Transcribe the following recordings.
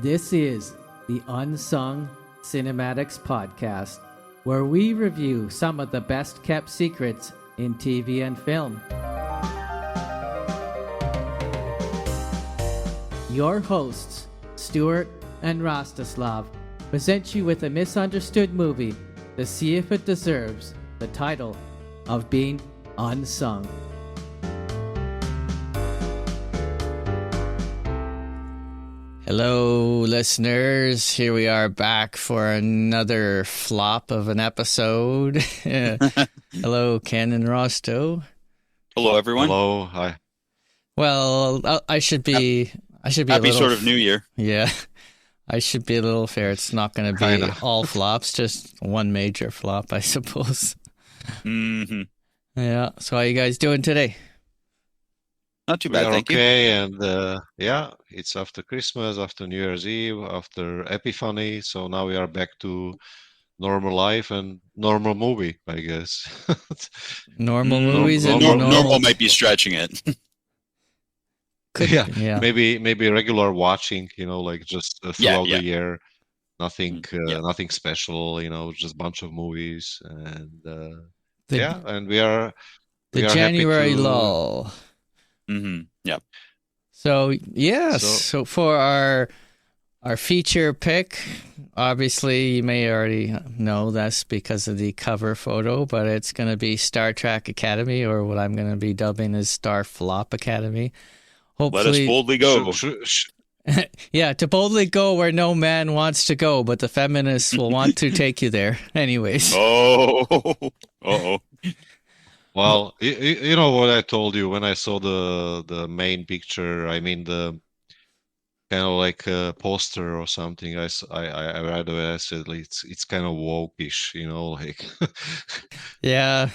This is the Unsung Cinematics Podcast, where we review some of the best kept secrets in TV and film. Your hosts, Stewart and Rosta, present you with a misunderstood movie to see if it deserves the title of being unsung. Hello, listeners. Here we are back for another flop of an episode. Hello, Ken and Rasto. Hello, everyone. Hello. Hi. Well, I should be Happy a little, sort of New Year. Yeah, I should be a little fair. It's not going to be all flops, just one major flop, I suppose. Mm-hmm. Yeah. So how you guys doing today? Not too bad, thank you. Okay, and it's after Christmas, after New Year's Eve, after Epiphany, so now we are back to normal life and normal movie, I guess. Normal movies and normal might be stretching it. Yeah, maybe regular watching, like just throughout the year, nothing special, just a bunch of movies, and and we are January happy to... lull. Mm-hmm. Yeah. So so for our feature pick, obviously you may already know that's because of the cover photo, but it's going to be Star Trek Academy, or what I'm going to be dubbing as Star Flop Academy. Hopefully, let us boldly go. Yeah, to boldly go where no man wants to go, but the feminists will want to take you there anyways. Oh. Well, you know what I told you when I saw the main picture. I mean, the kind of like a poster or something. I read it. I said it's kind of woke-ish, like. Yeah.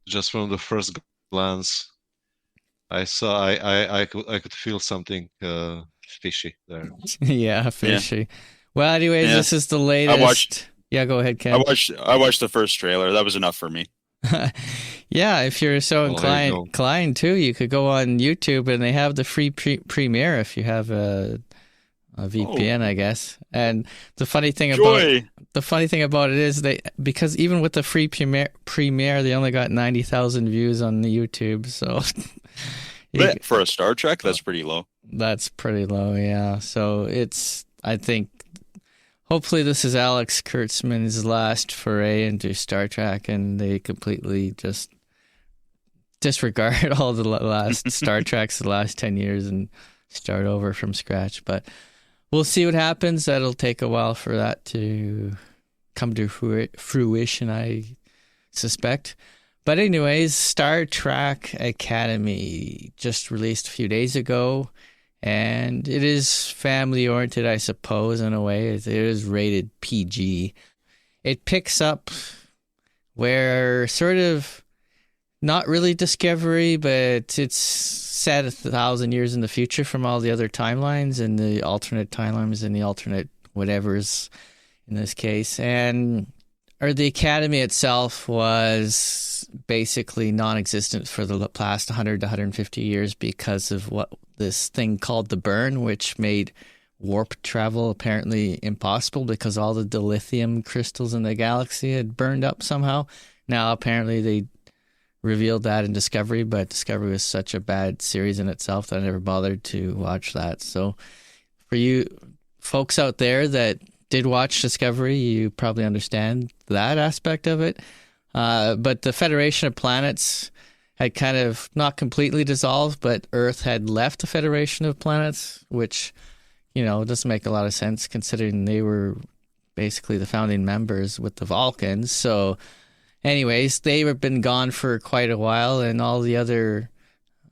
Just from the first glance, I saw. I could feel something fishy there. Yeah, fishy. Yeah. Well, anyways, this is the latest. Go ahead, Ken. I watched the first trailer. That was enough for me. Yeah, if you're so inclined to, you could go on YouTube and they have the free premiere if you have a VPN, I guess. And the funny thing about it is because even with the free premiere, they only got 90,000 views on the YouTube. So for a Star Trek, that's pretty low. That's pretty low, yeah. So I think. Hopefully this is Alex Kurtzman's last foray into Star Trek, and they completely just disregard all the last Star Treks the last 10 years and start over from scratch. But we'll see what happens. That'll take a while for that to come to fruition, I suspect. But anyways, Star Trek Academy just released a few days ago. And it is family-oriented, I suppose, in a way. It is rated PG. It picks up where sort of not really Discovery, but it's set 1,000 years in the future from all the other timelines and the alternate timelines and the alternate whatevers in this case. The Academy itself was basically non-existent for the past 100 to 150 years because of this thing called the burn, which made warp travel apparently impossible because all the dilithium crystals in the galaxy had burned up somehow. Now apparently they revealed that in Discovery, but Discovery was such a bad series in itself that I never bothered to watch that. So for you folks out there that did watch Discovery, you probably understand that aspect of it. But the Federation of Planets had kind of not completely dissolved, but Earth had left the Federation of Planets, which, doesn't make a lot of sense considering they were basically the founding members with the Vulcans. So anyways, they have been gone for quite a while, and all the other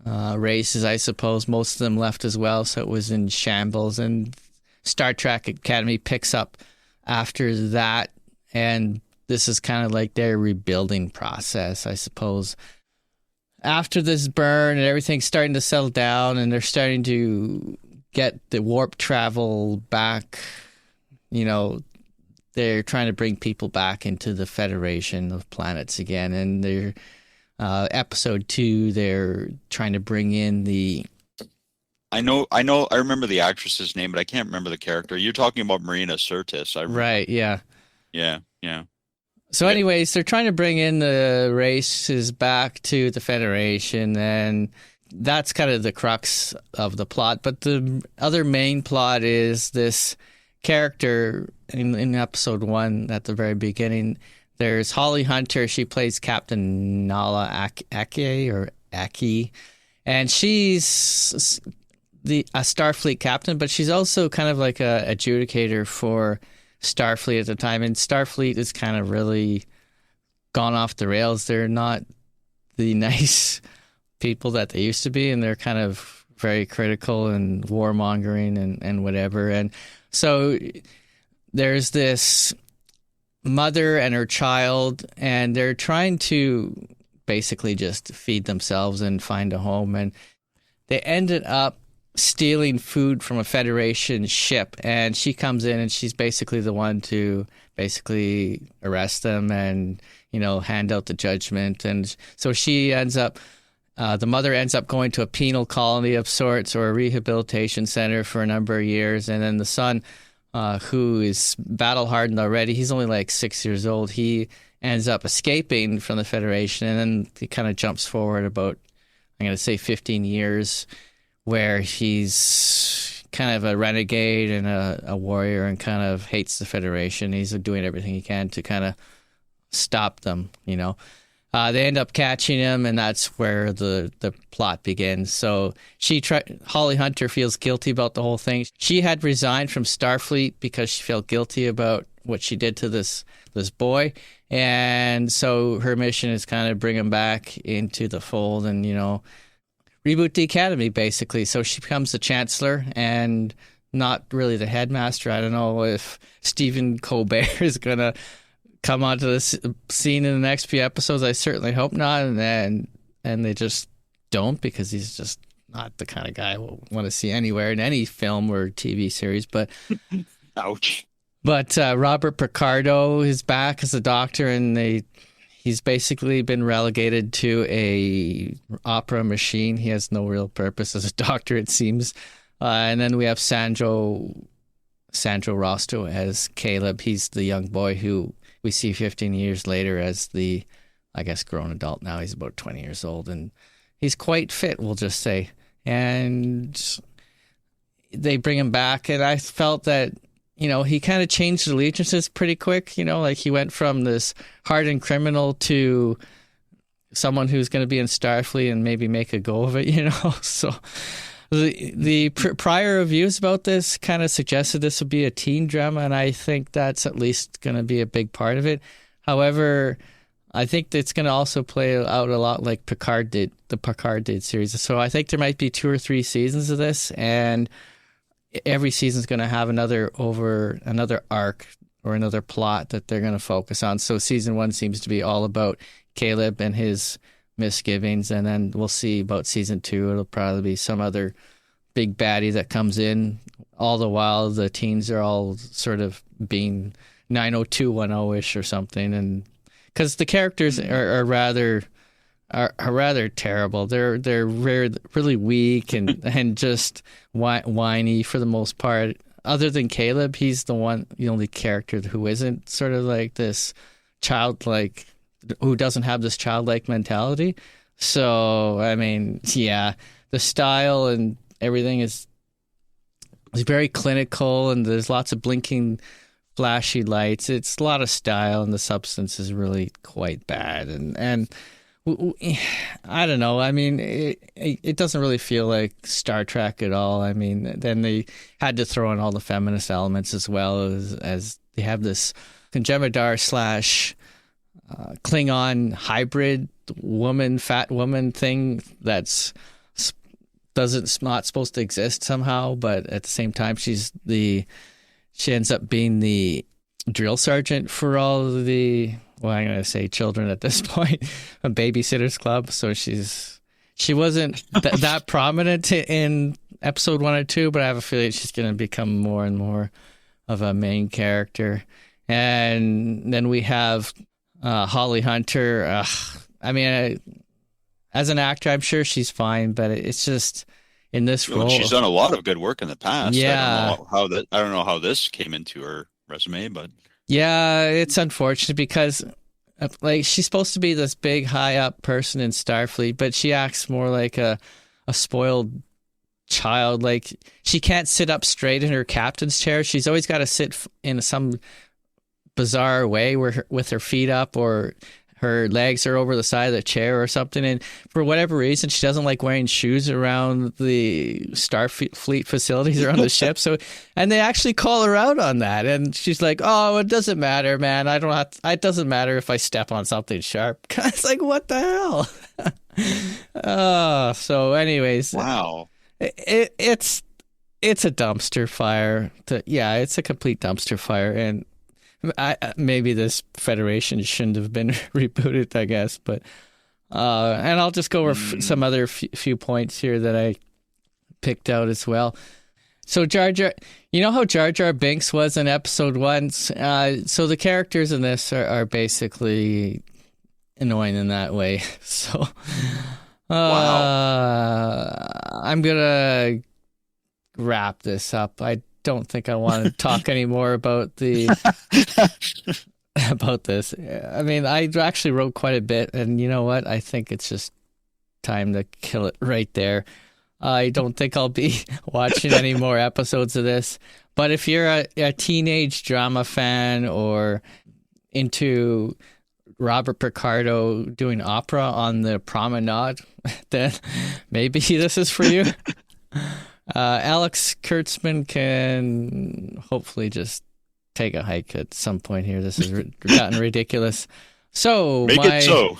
races, I suppose, most of them left as well. So it was in shambles, and Star Trek Academy picks up after that, and this is kind of like their rebuilding process, I suppose. After this burn and everything's starting to settle down and they're starting to get the warp travel back, they're trying to bring people back into the Federation of Planets again. And they're episode 2, they're trying to bring in the I remember the actress's name, but I can't remember the character. You're talking about Marina Sirtis. Right, yeah. Yeah. So anyways, they're trying to bring in the races back to the Federation, and that's kind of the crux of the plot. But the other main plot is this character in episode 1 at the very beginning. There's Holly Hunter. She plays Captain Nahla Athie, and she's a Starfleet captain, but she's also kind of like a adjudicator for Starfleet at the time. And Starfleet is kind of really gone off the rails. They're not the nice people that they used to be, and they're kind of very critical and warmongering and whatever. And so there's this mother and her child, and they're trying to basically just feed themselves and find a home. And they ended up stealing food from a Federation ship, and she comes in and she's basically the one to basically arrest them and, hand out the judgment. And so she ends up, the mother ends up going to a penal colony of sorts or a rehabilitation center for a number of years. And then the son, who is battle hardened already, he's only like 6 years old, he ends up escaping from the Federation. And then he kind of jumps forward about, I'm going to say 15 years, where he's kind of a renegade and a warrior and kind of hates the Federation. He's doing everything he can to kind of stop them, They end up catching him, and that's where the plot begins. So Holly Hunter feels guilty about the whole thing. She had resigned from Starfleet because she felt guilty about what she did to this boy. And so her mission is kind of bring him back into the fold and, reboot the academy, basically. So she becomes the chancellor and not really the headmaster. I don't know if Stephen Colbert is going to come onto this scene in the next few episodes. I certainly hope not. And they just don't, because he's just not the kind of guy we'll want to see anywhere in any film or TV series. But ouch. But Robert Picardo is back as a doctor, and he's basically been relegated to a opera machine. He has no real purpose as a doctor, it seems. And then we have Sandro Rasto as Caleb. He's the young boy who we see 15 years later as the, I guess, grown adult now. He's about 20 years old, and he's quite fit, we'll just say. And they bring him back, and I felt that, he kind of changed allegiances pretty quick. Like he went from this hardened criminal to someone who's going to be in Starfleet and maybe make a go of it, So the prior reviews about this kind of suggested this would be a teen drama, and I think that's at least going to be a big part of it. However, I think it's going to also play out a lot like the Picard did series. So I think there might be 2 or 3 seasons of this, and every season's going to have another arc or another plot that they're going to focus on. So season 1 seems to be all about Caleb and his misgivings, and then we'll see about season 2. It'll probably be some other big baddie that comes in. All the while, the teens are all sort of being 90210-ish or something, and because the characters are rather terrible. They're really weak and just whiny for the most part. Other than Caleb, he's the only character who isn't sort of like this childlike, who doesn't have this childlike mentality. So, I mean, yeah, the style and everything is very clinical, and there's lots of blinking, flashy lights. It's a lot of style, and the substance is really quite bad. And I don't know. I mean, it doesn't really feel like Star Trek at all. I mean, then they had to throw in all the feminist elements as well, as they have this Jem'Hadar / Klingon hybrid fat woman thing that's not supposed to exist somehow, but at the same time she ends up being the drill sergeant for all of the, well, I'm going to say children at this point, a babysitters club. So she wasn't that prominent in episode 1 or 2, but I have a feeling she's going to become more and more of a main character. And then we have Holly Hunter. I mean, as an actor, I'm sure she's fine, but it's just, in this You know, and role. she's done a lot of good work in the past. Yeah. I don't know how this came into her resume, but Yeah, it's unfortunate because like she's supposed to be this big high up person in Starfleet, but she acts more like a spoiled child. Like she can't sit up straight in her captain's chair. She's always got to sit in some bizarre way where with her feet up or her legs are over the side of the chair or something. And for whatever reason, she doesn't like wearing shoes around the Starfleet facilities around the ship. So, and they actually call her out on that. And she's like, "Oh, it doesn't matter, man. I don't have to, it doesn't matter if I step on something sharp." It's like, what the hell? So anyways, wow. It's a dumpster fire. It's a complete dumpster fire. And maybe this Federation shouldn't have been rebooted, I guess. But and I'll just go over some other few points here that I picked out as well. So Jar Jar, you know how Jar Jar Binks was in episode 1? So the characters in this are basically annoying in that way. So I'm gonna wrap this up. I don't think I want to talk anymore about about this. I mean, I actually wrote quite a bit, and you know what? I think it's just time to kill it right there. I don't think I'll be watching any more episodes of this. But if you're a teenage drama fan or into Robert Picardo doing opera on the promenade, then maybe this is for you. Alex Kurtzman can hopefully just take a hike at some point here. This has gotten ridiculous. So Make it so.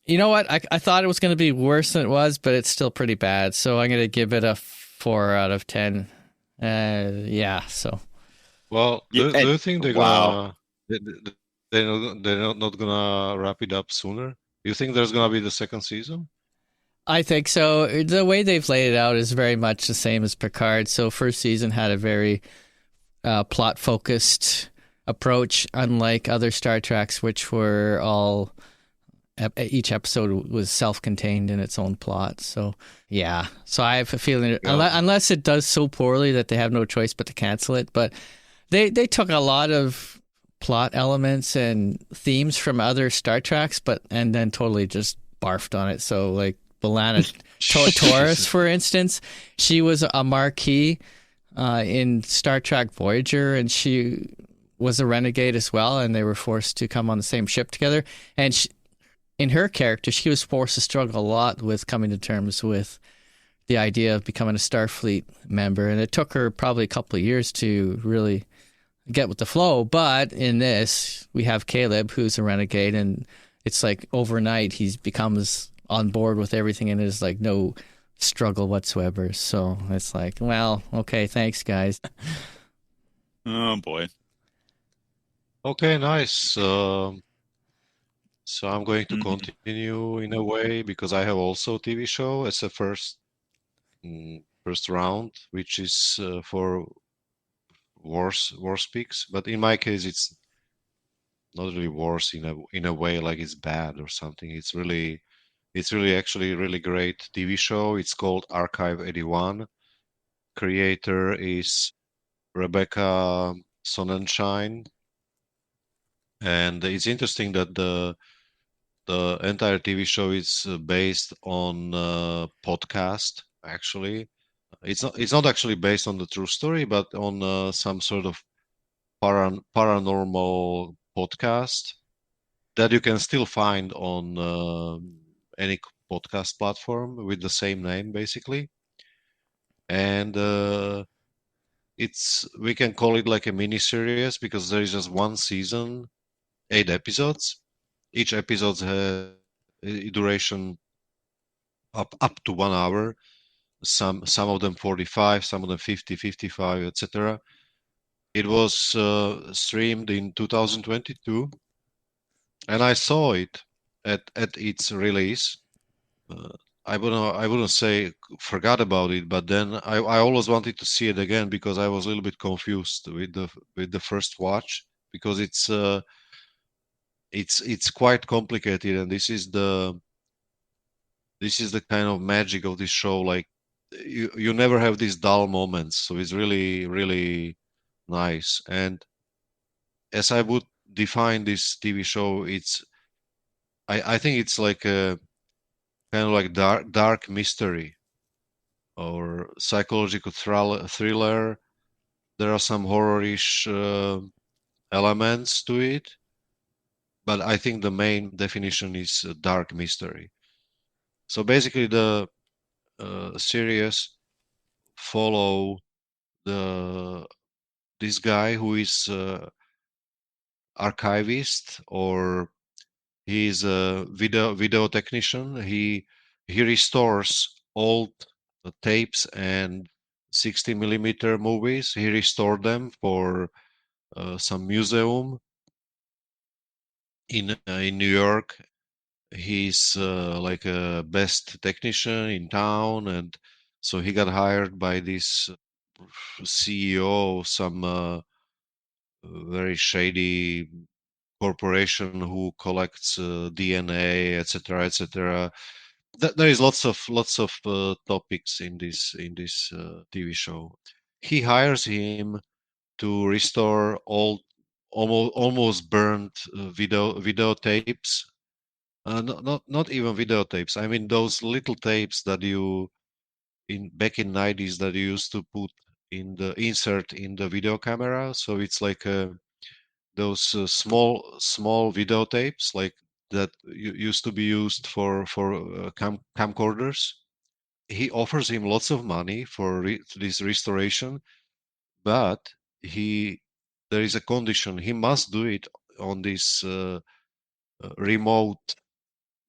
You know what? I thought it was going to be worse than it was, but it's still pretty bad. So I'm going to give it a 4 out of 10. So. Well, do you think they're wow. they're not gonna wrap it up sooner? You think there's gonna be the second season? I think so. The way they've laid it out is very much the same as Picard. So first season had a very plot-focused approach, unlike other Star Treks, which were all each episode was self-contained in its own plot. So yeah. So I have a feeling, unless it does so poorly that they have no choice but to cancel it. But they took a lot of plot elements and themes from other Star Treks, and then totally just barfed on it. So like B'Elanna Torres, for instance, she was a Marquis in Star Trek Voyager, and she was a renegade as well, and they were forced to come on the same ship together. And in her character, she was forced to struggle a lot with coming to terms with the idea of becoming a Starfleet member, and it took her probably a couple of years to really get with the flow. But in this, we have Caleb, who's a renegade, and it's like overnight he becomes on board with everything, and there's like no struggle whatsoever. So it's like, well, okay, thanks, guys. Oh boy. Okay, nice. So I'm going to continue in a way because I have also a TV show as a first round, which is for war speaks. But in my case, it's not really wars in a way like it's bad or something. It's really actually a really great TV show. It's called Archive 81. Creator is Rebecca Sonnenshine. And it's interesting that the entire TV show is based on podcast, actually. It's not actually based on the true story, but on some sort of paranormal podcast that you can still find on any podcast platform with the same name, basically. And we can call it like a mini series because there is just one season, 8 episodes. Each episode has a duration up to 1 hour. Some of them 45, some of them 50, 55, etc. It was streamed in 2022, and I saw it at its release. I wouldn't say forgot about it, but then I always wanted to see it again because I was a little bit confused with the first watch because it's quite complicated, and this is the kind of magic of this show. Like you never have these dull moments. So it's really really nice. And as I would define this TV show, I think it's like a kind of like dark mystery or psychological thriller. There are some horrorish elements to it, but I think the main definition is dark mystery. So basically, the series follow the this guy who is archivist, or he's a video technician. He restores old tapes and 60 millimeter movies. He restored them for some museum in New York. He's like a best technician in town, and so he got hired by this CEO of some very shady corporation who collects DNA, etc., etc. There is lots of topics in this TV show. He hires him to restore old, almost burned videotapes. Not even videotapes. I mean those little tapes that you in back in 90s that you used to put in the insert in the video camera. So it's like those small videotapes like that used to be used for camcorders. He offers him lots of money for this restoration, but he there is a condition. He must do it on this remote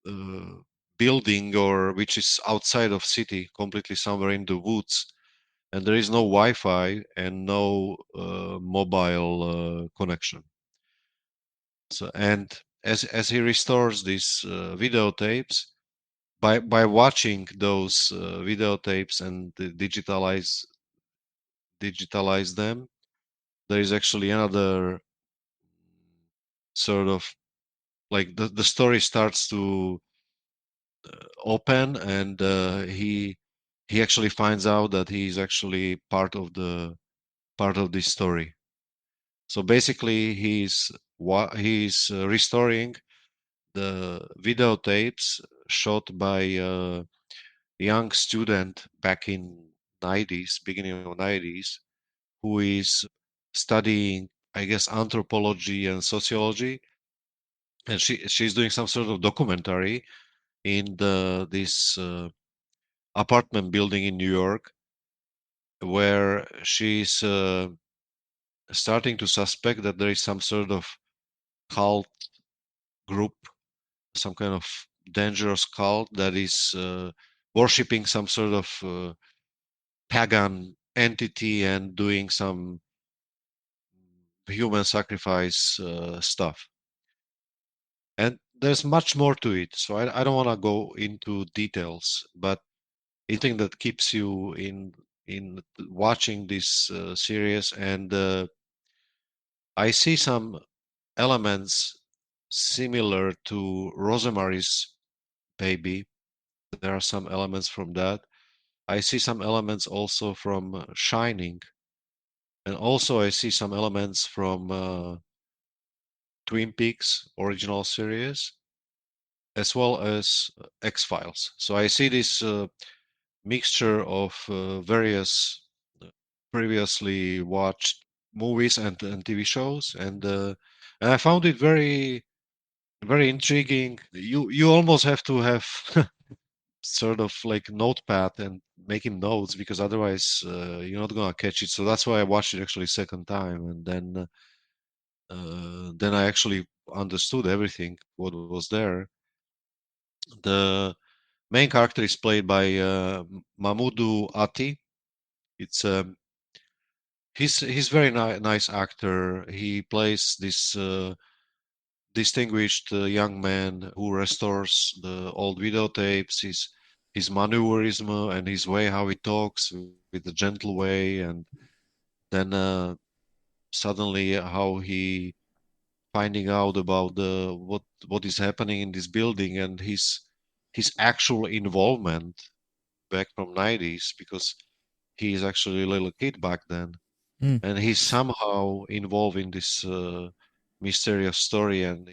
uh, building, or which is outside of city, completely somewhere in the woods, and there is no Wi-Fi and no mobile connection. So, and as he restores these videotapes, by watching those videotapes and digitalize them, there is actually another sort of like the story starts to open, and he actually finds out that he's actually part of this story. So basically, he's restoring the videotapes shot by a young student back in 90s, beginning of 90s, who is studying, I guess, anthropology and sociology, and she's doing some sort of documentary in this apartment building in New York, where she's starting to suspect that there is some sort of cult group, some kind of dangerous cult that is worshipping some sort of pagan entity and doing some human sacrifice stuff. And there's much more to it, so I don't want to go into details, but it's something that keeps you in watching this series. And I see some elements similar to Rosemary's Baby. There are some elements from that. I see some elements also from Shining, and also I see some elements from Twin Peaks original series, as well as X-Files. So I see this mixture of various previously watched movies and TV shows, and I found it very intriguing. You almost have to have sort of like notepad and making notes, because otherwise you're not gonna catch it. So that's why I watched it actually second time, and then I actually understood everything what was there. The main character is played by Mamoudou Athie. It's he's very nice actor. He plays this distinguished young man who restores the old videotapes. His maneuverism and his way how he talks with a gentle way, and then suddenly how he finding out about the what is happening in this building, and his actual involvement back from 90s because he's actually a little kid back then, Hmm. and he's somehow involved in this mysterious story and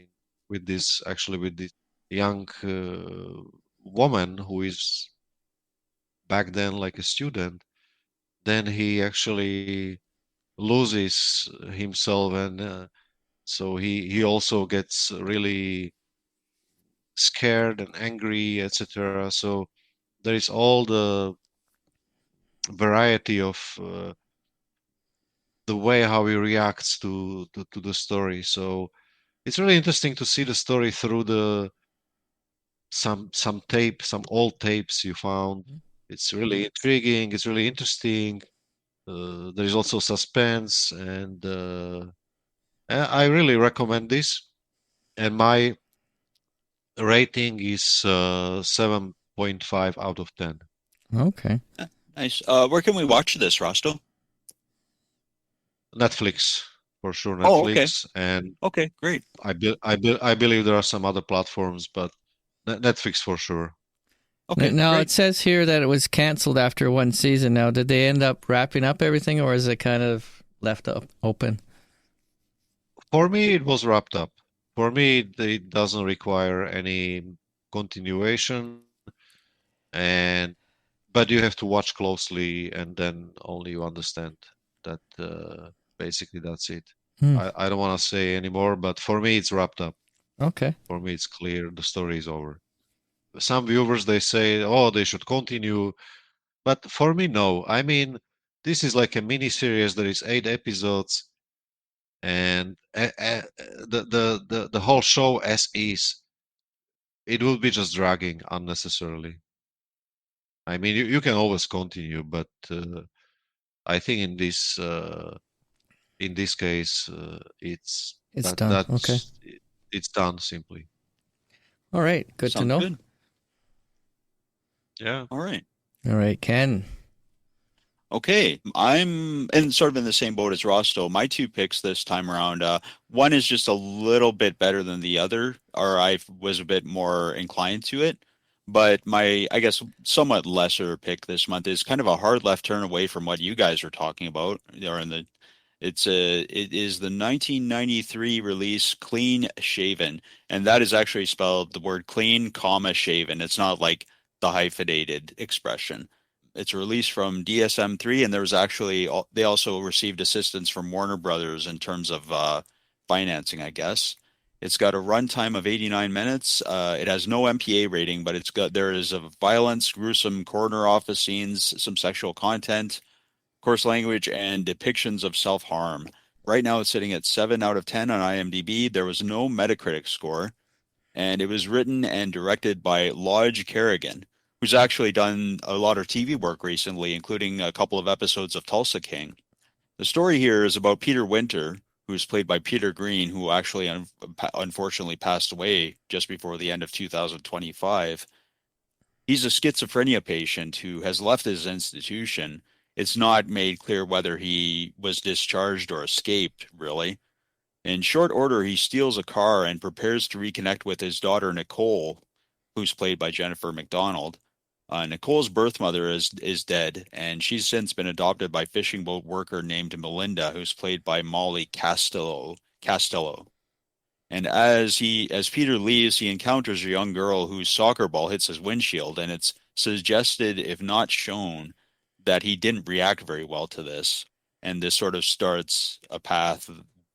with this young woman who is back then like a student. Then he actually loses himself, and so he also gets really scared and angry, etc. So there is all the variety of the way how he reacts to the story. So it's really interesting to see the story through the some old tapes you found. It's really intriguing. It's really interesting. There is also suspense, and I really recommend this. And my rating is 7.5 out of 10. Okay. Nice. Where can we watch this, Rasto? Netflix, for sure, Oh, okay. Netflix, and Okay, great. I believe there are some other platforms, but Netflix for sure. Okay, Now it great. says here that it was canceled after one season. Now, did they end up wrapping up everything, or is it kind of left up open? For me, it was wrapped up. For me, it doesn't require any continuation, and but you have to watch closely, and then only you understand that basically that's it. Hmm. I don't want to say anymore, but for me, it's wrapped up. Okay. For me, it's clear. The story is over. Some viewers they say, oh, they should continue, but for me, no. I mean, this is like a mini series. There is 8 episodes, and the whole show as is, it will be just dragging unnecessarily. I mean, you can always continue, but I think in this case, It's done. Okay. it's done simply. All right. Good to Sounds know. good. Yeah. All right. All right, Ken. Okay, I'm in sort of in the same boat as Rosto. My two picks this time around, one is just a little bit better than the other, or I was a bit more inclined to it. But my, I guess, somewhat lesser pick this month is kind of a hard left turn away from what you guys are talking about, or in the it is the 1993 release Clean Shaven, and that is actually spelled the word clean, comma shaven. It's not like the hyphenated expression. It's a release from DSM-3, and there was actually they also received assistance from Warner Brothers in terms of financing, I guess. It's got a runtime of 89 minutes. It has no MPA rating, but there is a violence, gruesome corner office scenes, some sexual content, coarse language, and depictions of self-harm. Right now, it's sitting at 7 out of 10 on IMDb. There was no Metacritic score, and it was written and directed by Lodge Kerrigan, who's actually done a lot of TV work recently, including a couple of episodes of Tulsa King. The story here is about Peter Winter, who's played by Peter Green, who actually unfortunately passed away just before the end of 2025. He's a schizophrenia patient who has left his institution. It's not made clear whether he was discharged or escaped, really. In short order, he steals a car and prepares to reconnect with his daughter, Nicole, who's played by Jennifer McDonald. Nicole's birth mother is dead, and she's since been adopted by fishing boat worker named Melinda, who's played by Molly Castello. And as Peter leaves, he encounters a young girl whose soccer ball hits his windshield, and it's suggested, if not shown, that he didn't react very well to this. And this sort of starts a path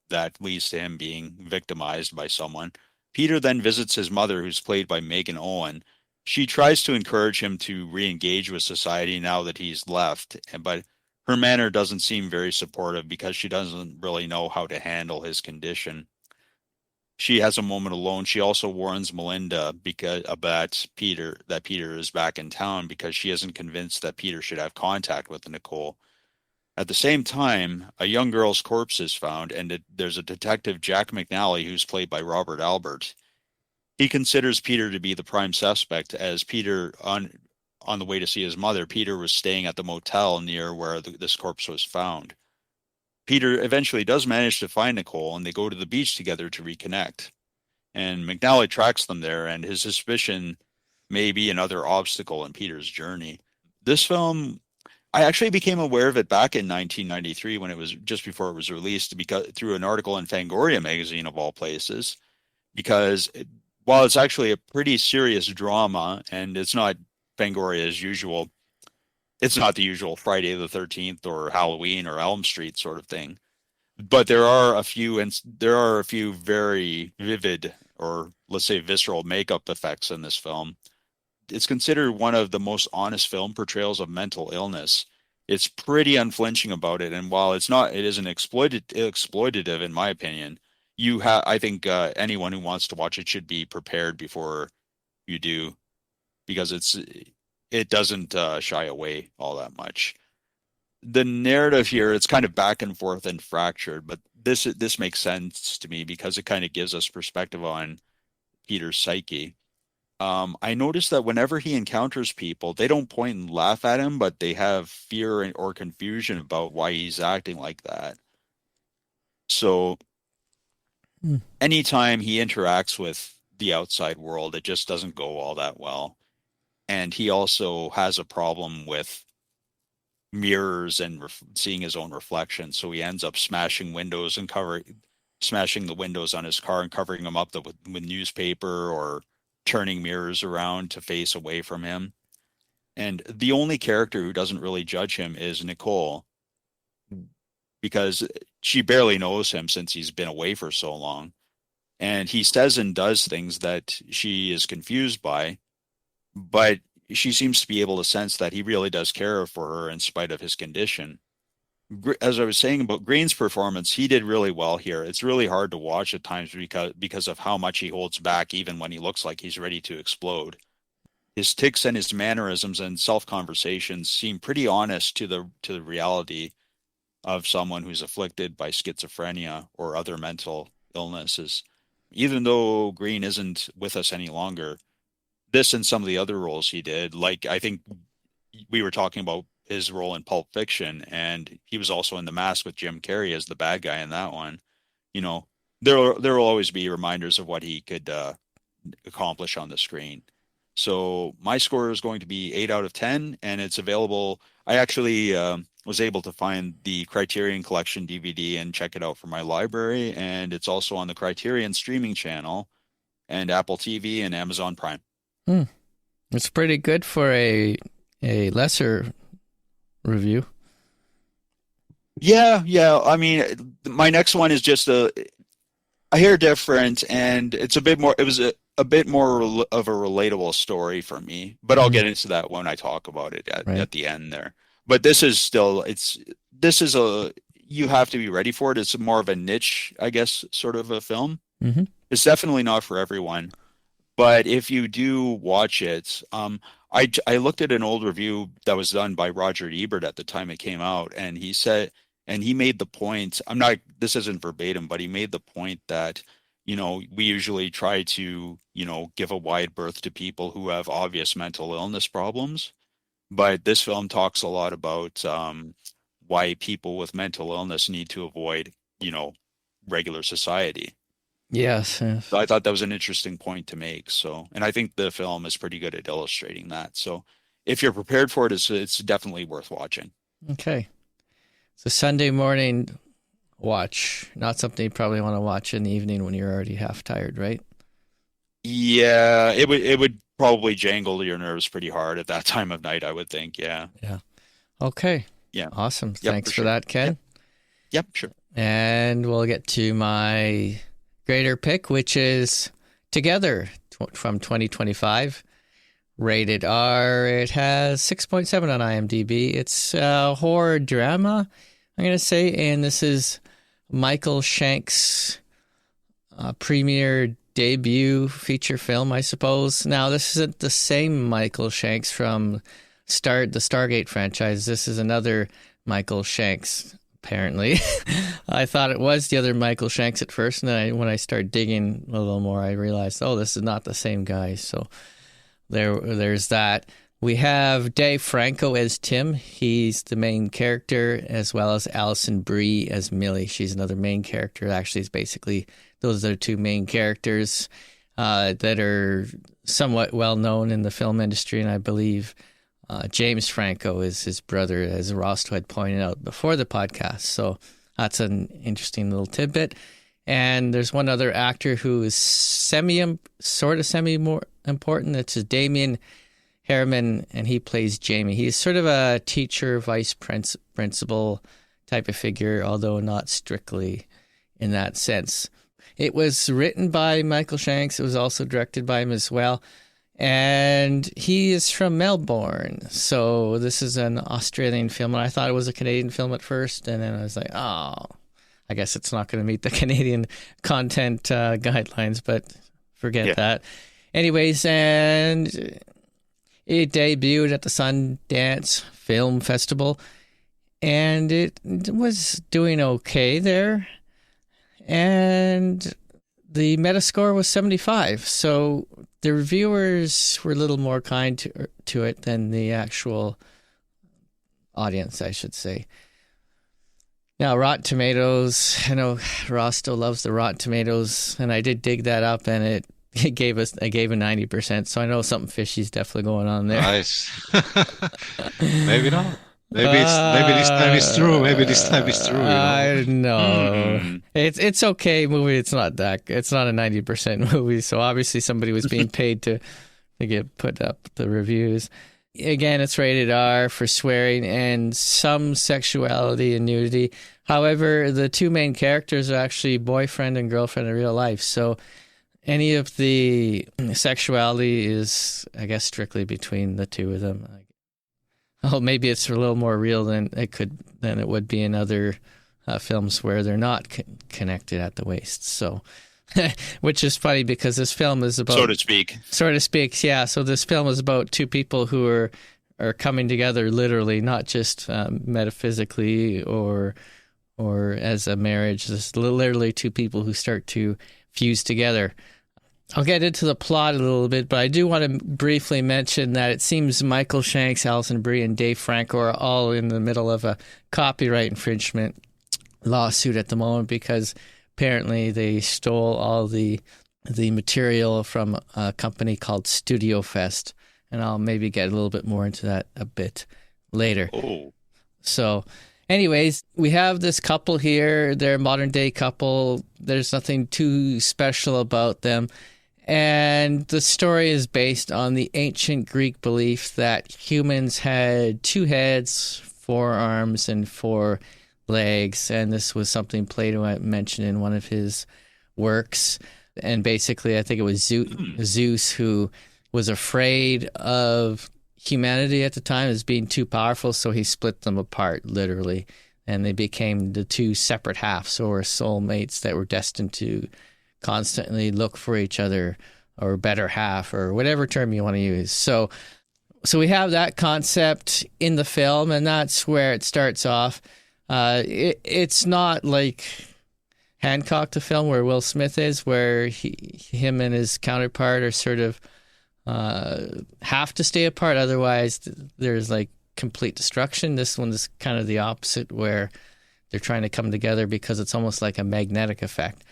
that leads to him being victimized by someone. Peter then visits his mother, who's played by Megan Owen. She tries to encourage him to re-engage with society now that he's left, but her manner doesn't seem very supportive because she doesn't really know how to handle his condition. She has a moment alone. She also warns Melinda because about Peter is back in town because she isn't convinced that Peter should have contact with Nicole. At the same time, a young girl's corpse is found, and there's a detective, Jack McNally, who's played by Robert Albert. He considers Peter to be the prime suspect, as Peter on the way to see his mother, Peter was staying at the motel near where this corpse was found. Peter eventually does manage to find Nicole, and they go to the beach together to reconnect. And McNally tracks them there, and his suspicion may be another obstacle in Peter's journey. This film, I actually became aware of it back in 1993 when it was just before it was released, because through an article in Fangoria magazine of all places. Because while it's actually a pretty serious drama, and it's not Fangoria as usual, it's not the usual Friday the 13th or Halloween or Elm Street sort of thing. But there are a few very vivid, or let's say visceral, makeup effects in this film. It's considered one of the most honest film portrayals of mental illness. It's pretty unflinching about it, and while it isn't exploitative in my opinion. I think anyone who wants to watch it should be prepared before you do, because it doesn't shy away all that much. The narrative here, it's kind of back and forth and fractured, but this makes sense to me because it kind of gives us perspective on Peter's psyche. I noticed that whenever he encounters people, they don't point and laugh at him, but they have fear or confusion about why he's acting like that. So anytime he interacts with the outside world, it just doesn't go all that well. And he also has a problem with mirrors and seeing his own reflection. So he ends up smashing the windows on his car and covering them up with newspaper, or turning mirrors around to face away from him. And the only character who doesn't really judge him is Nicole, because she barely knows him since he's been away for so long. And he says and does things that she is confused by, but she seems to be able to sense that he really does care for her in spite of his condition. As I was saying about Green's performance, he did really well here. It's really hard to watch at times because of how much he holds back, even when he looks like he's ready to explode. His tics and his mannerisms and self-conversations seem pretty honest to the reality of someone who's afflicted by schizophrenia or other mental illnesses. Even though Green isn't with us any longer, this and some of the other roles he did, like I think we were talking about his role in Pulp Fiction, and he was also in The Mask with Jim Carrey as the bad guy in that one. You know, there will always be reminders of what he could accomplish on the screen. So my score is going to be 8 out of 10, and it's available. I actually was able to find the Criterion Collection DVD and check it out from my library, and it's also on the Criterion streaming channel and Apple TV and Amazon Prime. It's pretty good for a lesser review. Yeah. I mean, my next one is just a hair different, and it's a bit more. It was a bit more of a relatable story for me, but I'll get into that when I talk about it at the end there. But this is still, you have to be ready for it. It's more of a niche, I guess, sort of a film. Mm-hmm. It's definitely not for everyone. But if you do watch it, I looked at an old review that was done by Roger Ebert at the time it came out, and he said, and he made the point, this isn't verbatim, but he made the point that, we usually try to, give a wide berth to people who have obvious mental illness problems. But this film talks a lot about why people with mental illness need to avoid, regular society. Yes. So I thought that was an interesting point to make. So, and I think the film is pretty good at illustrating that. So if you're prepared for it, it's definitely worth watching. Okay. So Sunday morning watch, not something you probably want to watch in the evening when you're already half tired, right? Yeah, it would probably jangle your nerves pretty hard at that time of night, I would think. Yeah. Yeah. Okay. Yeah. Awesome. Yep, Thanks for sure. that, Ken. Yep, sure. And we'll get to my greater pick, which is Together from 2025. Rated R. It has 6.7 on IMDb. It's a horror drama, I'm going to say, and this is Michael Shank's premiere debut feature film, I suppose. Now, this isn't the same Michael Shanks from the Stargate franchise. This is another Michael Shanks, apparently. I thought it was the other Michael Shanks at first, and then when I started digging a little more, I realized, this is not the same guy. So there's that. We have Dave Franco as Tim. He's the main character, as well as Alison Brie as Millie. She's another main character. Actually, it's basically those are the two main characters that are somewhat well known in the film industry, and I believe James Franco is his brother, as Rosto had pointed out before the podcast. So that's an interesting little tidbit. And there's one other actor who is semi more important. It's Damien Harriman, and he plays Jamie. He's sort of a teacher, vice principal type of figure, although not strictly in that sense. It was written by Michael Shanks. It was also directed by him as well. And he is from Melbourne. So this is an Australian film. And I thought it was a Canadian film at first. And then I was like, oh, I guess it's not going to meet the Canadian content guidelines, but forget that. Anyways, and it debuted at the Sundance Film Festival. And it was doing okay there. And the Metascore was 75. So the reviewers were a little more kind to it than the actual audience, I should say. Now, Rotten Tomatoes, I know Rasto loves the Rotten Tomatoes, and I did dig that up, and it gave a 90%. So I know something fishy is definitely going on there. Nice. Maybe not. Maybe this time it's true. Maybe this time it's true. I know. It's okay movie. It's not a 90% movie. So obviously somebody was being paid to put up the reviews. Again, it's rated R for swearing and some sexuality and nudity. However, the two main characters are actually boyfriend and girlfriend in real life. So any of the sexuality is, I guess, strictly between the two of them. Oh, maybe it's a little more real than it would be in other films where they're not connected at the waist. So, which is funny because this film is about, so to speak, yeah. So this film is about two people who are coming together literally, not just metaphysically or as a marriage. It's literally two people who start to fuse together. I'll get into the plot a little bit, but I do want to briefly mention that it seems Michael Shanks, Alison Brie, and Dave Franco are all in the middle of a copyright infringement lawsuit at the moment because apparently they stole all the material from a company called Studio Fest, and I'll maybe get a little bit more into that a bit later. Oh. So anyways, we have this couple here. They're a modern-day couple. There's nothing too special about them. And the story is based on the ancient Greek belief that humans had 2 heads, 4 arms, and 4 legs. And this was something Plato mentioned in one of his works. And basically, I think it was Zeus who was afraid of humanity at the time as being too powerful, so he split them apart, literally. And they became the 2 separate halves, or soulmates that were destined to constantly look for each other, or better half, or whatever term you want to use. So we have that concept in the film, and that's where it starts off. It's not like Hancock, the film where Will Smith is, where him and his counterpart are sort of have to stay apart, otherwise there's like complete destruction. This one is kind of the opposite, where they're trying to come together because it's almost like a magnetic effect.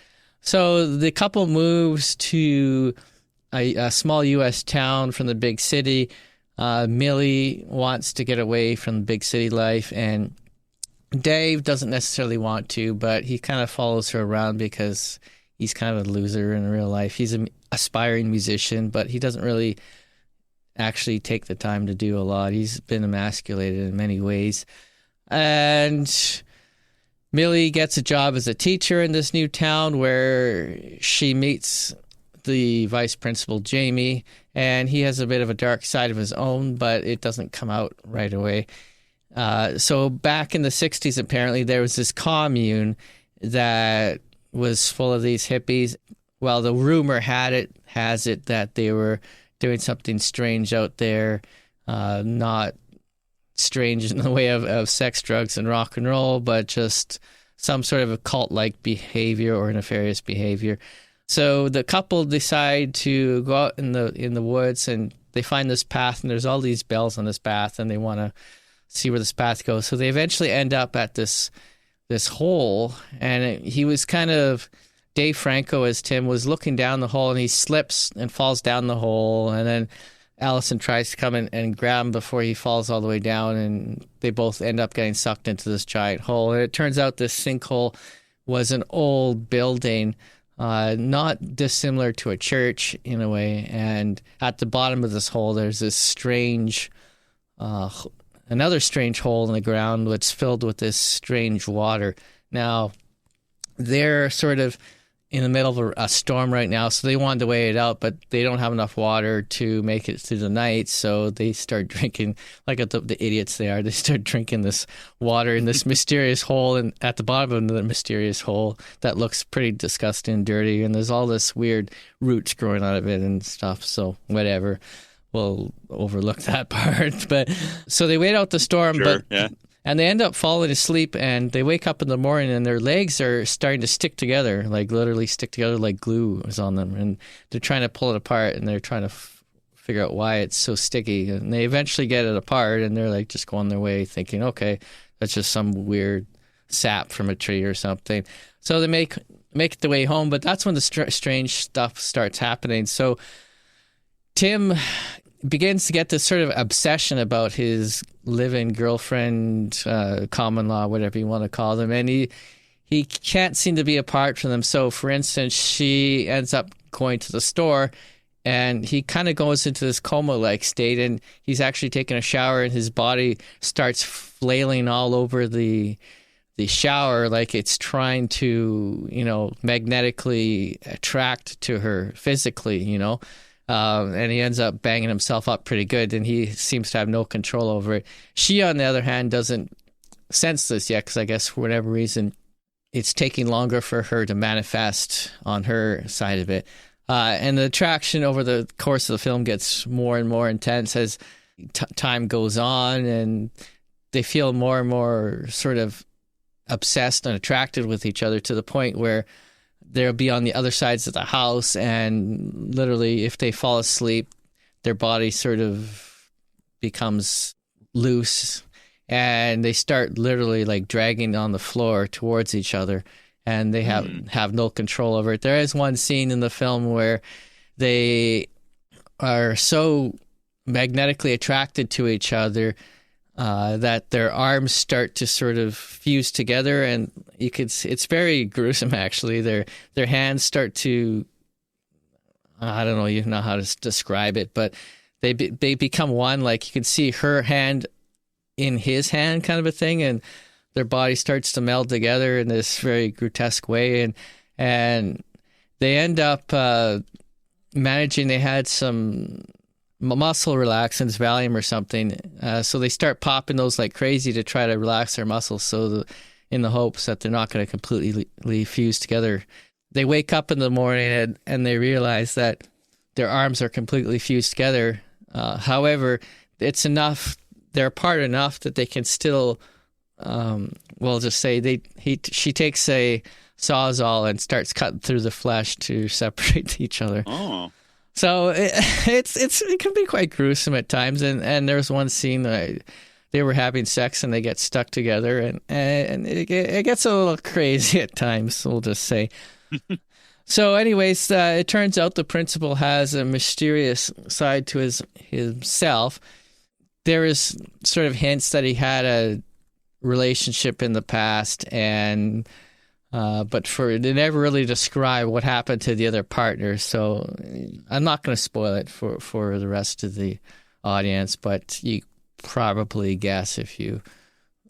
So the couple moves to a small U.S. town from the big city. Millie wants to get away from the big city life, and Dave doesn't necessarily want to, but he kind of follows her around because he's kind of a loser in real life. He's an aspiring musician, but he doesn't really actually take the time to do a lot. He's been emasculated in many ways. And Millie gets a job as a teacher in this new town where she meets the vice principal, Jamie, and he has a bit of a dark side of his own, but it doesn't come out right away. So back in the 60s, apparently, there was this commune that was full of these hippies. Well, the rumor has it that they were doing something strange out there, not strange in the way of sex, drugs, and rock and roll, but just some sort of a cult-like behavior or nefarious behavior. So the couple decide to go out in the woods, and they find this path, and there's all these bells on this path, and they want to see where this path goes. So they eventually end up at this hole, and he was kind of, Dave Franco as Tim was looking down the hole, and he slips and falls down the hole, and then Allison tries to come in and grab him before he falls all the way down, and they both end up getting sucked into this giant hole. And it turns out this sinkhole was an old building, not dissimilar to a church in a way. And at the bottom of this hole, there's this strange, another strange hole in the ground that's filled with this strange water. Now, they're sort of in the middle of a storm right now, so they wanted to wait it out, but they don't have enough water to make it through the night, so they start drinking, like the idiots they are, they start drinking this water in this mysterious hole, and at the bottom of the mysterious hole that looks pretty disgusting and dirty, and there's all this weird roots growing out of it and stuff, so whatever. We'll overlook that part. But so they wait out the storm, Sure, yeah. And they end up falling asleep, and they wake up in the morning, and their legs are starting to stick together, like literally stick together like glue is on them. And they're trying to pull it apart, and they're trying to figure out why it's so sticky. And they eventually get it apart, and they're like just going their way thinking, okay, that's just some weird sap from a tree or something. So they make it the way home, but that's when the strange stuff starts happening. So Tim begins to get this sort of obsession about his live-in girlfriend, common law, whatever you want to call them, and he can't seem to be apart from them. So, for instance, she ends up going to the store, and he kind of goes into this coma-like state, and he's actually taking a shower, and his body starts flailing all over the shower like it's trying to, magnetically attract to her physically, and he ends up banging himself up pretty good, and he seems to have no control over it. She, on the other hand, doesn't sense this yet because I guess for whatever reason, it's taking longer for her to manifest on her side of it. And the attraction over the course of the film gets more and more intense as time goes on, and they feel more and more sort of obsessed and attracted with each other to the point where they'll be on the other sides of the house, and literally if they fall asleep, their body sort of becomes loose, and they start literally like dragging on the floor towards each other, and they have no control over it. There is one scene in the film where they are so magnetically attracted to each other that their arms start to sort of fuse together, and it's very gruesome actually. Their hands start to, I don't know even know how to describe it, but they become one. Like you can see her hand in his hand, kind of a thing, and their body starts to meld together in this very grotesque way, and they end up managing. They had some muscle relaxants, Valium or something, so they start popping those like crazy to try to relax their muscles, in the hopes that they're not going to completely fuse together. They wake up in the morning and they realize that their arms are completely fused together. However, it's enough, they're apart enough that they can still, we'll just say she takes a Sawzall and starts cutting through the flesh to separate each other. Oh. So it can be quite gruesome at times, and there's one scene that they were having sex and they get stuck together, and it gets a little crazy at times, we'll just say. So anyways, it turns out the principal has a mysterious side to himself. There is sort of hints that he had a relationship in the past, and but they never really describe what happened to the other partner, so I'm not going to spoil it for the rest of the audience, but you probably guess if you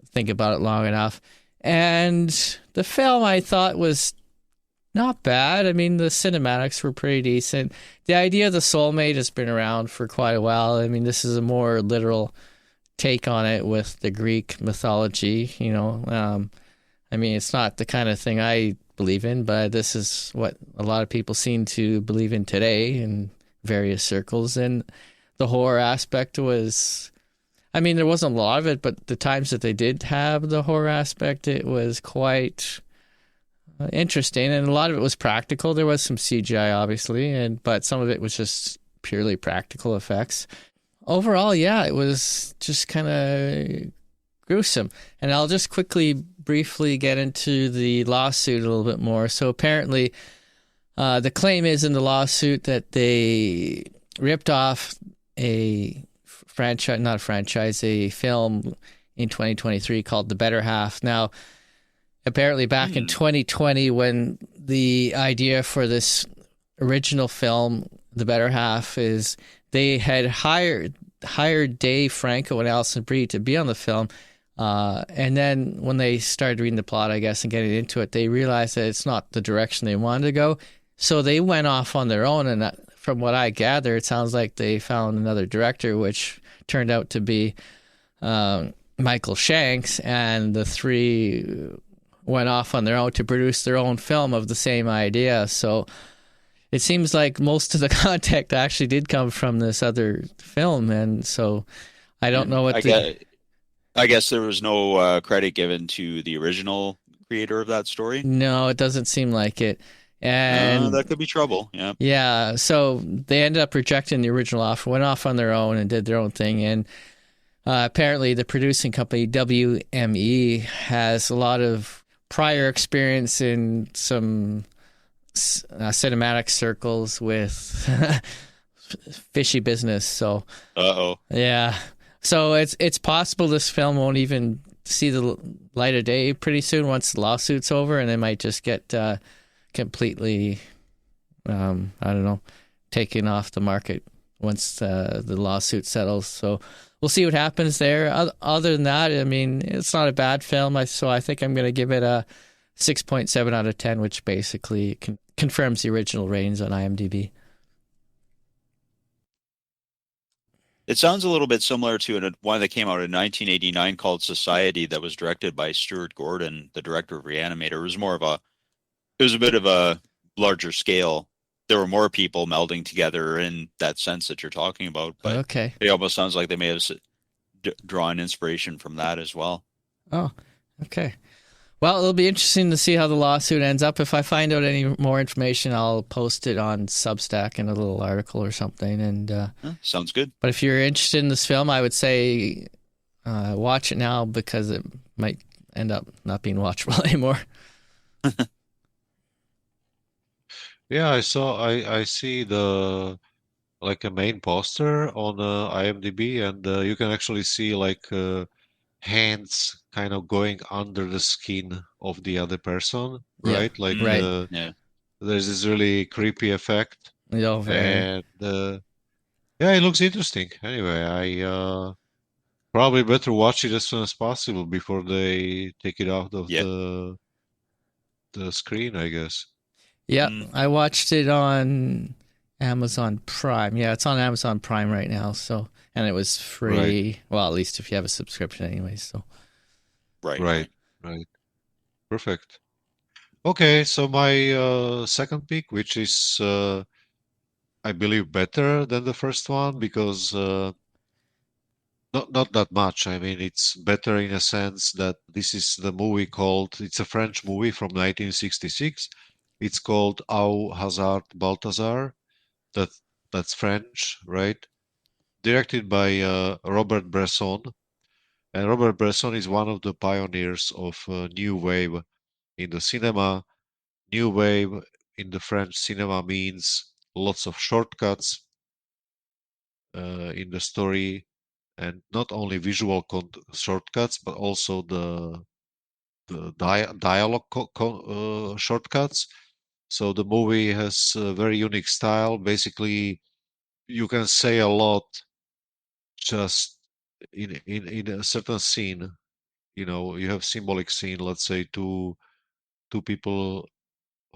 think about it long enough. And the film, I thought, was not bad. I mean, the cinematics were pretty decent. The idea of the soulmate has been around for quite a while. I mean, this is a more literal take on it with the Greek mythology, I mean, it's not the kind of thing I believe in, but this is what a lot of people seem to believe in today in various circles. And the horror aspect was, I mean, there wasn't a lot of it, but the times that they did have the horror aspect, it was quite interesting. And a lot of it was practical. There was some CGI, obviously, but some of it was just purely practical effects. Overall, yeah, it was just kind of gruesome. And I'll just briefly get into the lawsuit a little bit more. So apparently the claim is in the lawsuit that they ripped off a franchise, not a franchise, a film in 2023 called The Better Half. Now, apparently back in 2020, when the idea for this original film, The Better Half, is they had hired Dave Franco and Alison Brie to be on the film. And then when they started reading the plot, I guess, and getting into it, they realized that it's not the direction they wanted to go. So they went off on their own. And from what I gather, it sounds like they found another director, which turned out to be Michael Shanks. And the three went off on their own to produce their own film of the same idea. So it seems like most of the contact actually did come from this other film. And so I don't know what I guess there was no credit given to the original creator of that story. No, it doesn't seem like it. And that could be trouble. Yeah. Yeah. So they ended up rejecting the original offer, went off on their own and did their own thing. And apparently the producing company, WME, has a lot of prior experience in some cinematic circles with fishy business. So, yeah. So it's possible this film won't even see the light of day pretty soon once the lawsuit's over, and they might just get completely, I don't know, taken off the market once the lawsuit settles. So we'll see what happens there. Other than that, I mean, it's not a bad film. So I think I'm going to give it a 6.7 out of 10, which basically confirms the original ratings on IMDb. It sounds a little bit similar to one that came out in 1989 called Society that was directed by Stuart Gordon, the director of Reanimator. It was a bit of a larger scale. There were more people melding together in that sense that you're talking about, but okay. It almost sounds like they may have drawn inspiration from that as well. Oh, okay. Well, it'll be interesting to see how the lawsuit ends up. If I find out any more information, I'll post it on Substack in a little article or something. And sounds good. But if you're interested in this film, I would say watch it now because it might end up not being watchable anymore. Yeah, I see the like a main poster on IMDb, and you can actually see like hands kind of going under the skin of the other person, right? Yeah, like right. Yeah. There's this really creepy effect, Yeah, very. and yeah, it looks interesting. Anyway, I probably better watch it as soon as possible before they take it out of the screen, I guess. Yeah, I watched it on Amazon Prime. Yeah, it's on Amazon Prime right now. So, and it was free. Right. Well, at least if you have a subscription, anyway. So, right. Perfect. Okay, so my second pick, which is I believe better than the first one because not that much. I mean, it's better in a sense that this is the movie called. It's a French movie from 1966. It's called Au Hazard Balthazar. That's French, right? Directed by Robert Bresson. And Robert Bresson is one of the pioneers of New Wave in the cinema. New Wave in the French cinema means lots of shortcuts in the story, and not only visual shortcuts, but also the dialogue shortcuts. So the movie has a very unique style. Basically, you can say a lot just in a certain scene. You know, you have symbolic scene. Let's say two people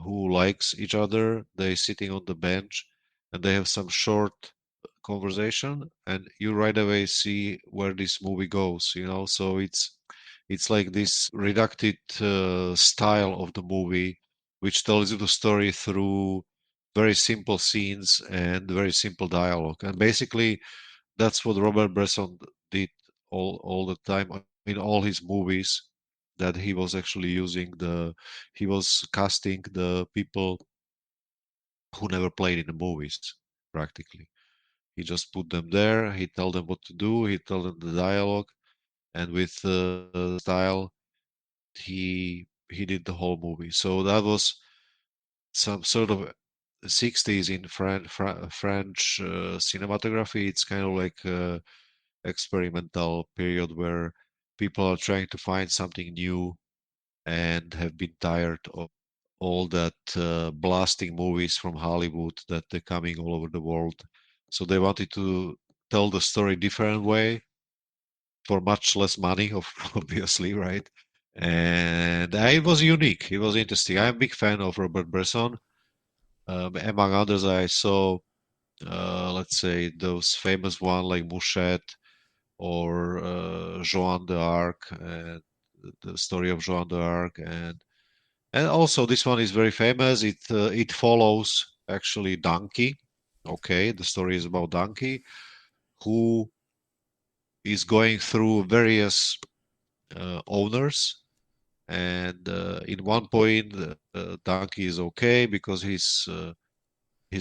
who likes each other. They sitting on the bench, and they have some short conversation, and you right away see where this movie goes. You know, so it's like this reducted style of the movie, which tells you the story through very simple scenes and very simple dialogue. And basically, that's what Robert Bresson did all the time in all his movies. That he was actually he was casting the people who never played in the movies practically. He just put them there. He tell them what to do. He tell them the dialogue, and with style, he did the whole movie. So that was some sort of 60s in French cinematography. It's kind of like a experimental period where people are trying to find something new and have been tired of all that blasting movies from Hollywood that they're coming all over the world. So they wanted to tell the story different way for much less money, obviously, right? And it was unique. It was interesting. I'm a big fan of Robert Bresson. Among others, I saw, let's say, those famous one like Mouchette or Joan d'Arc, and the story of Joan d'Arc, and also this one is very famous. It follows actually Donkey. Okay, the story is about Donkey, who is going through various owners, and in one point, Donkey is okay because he's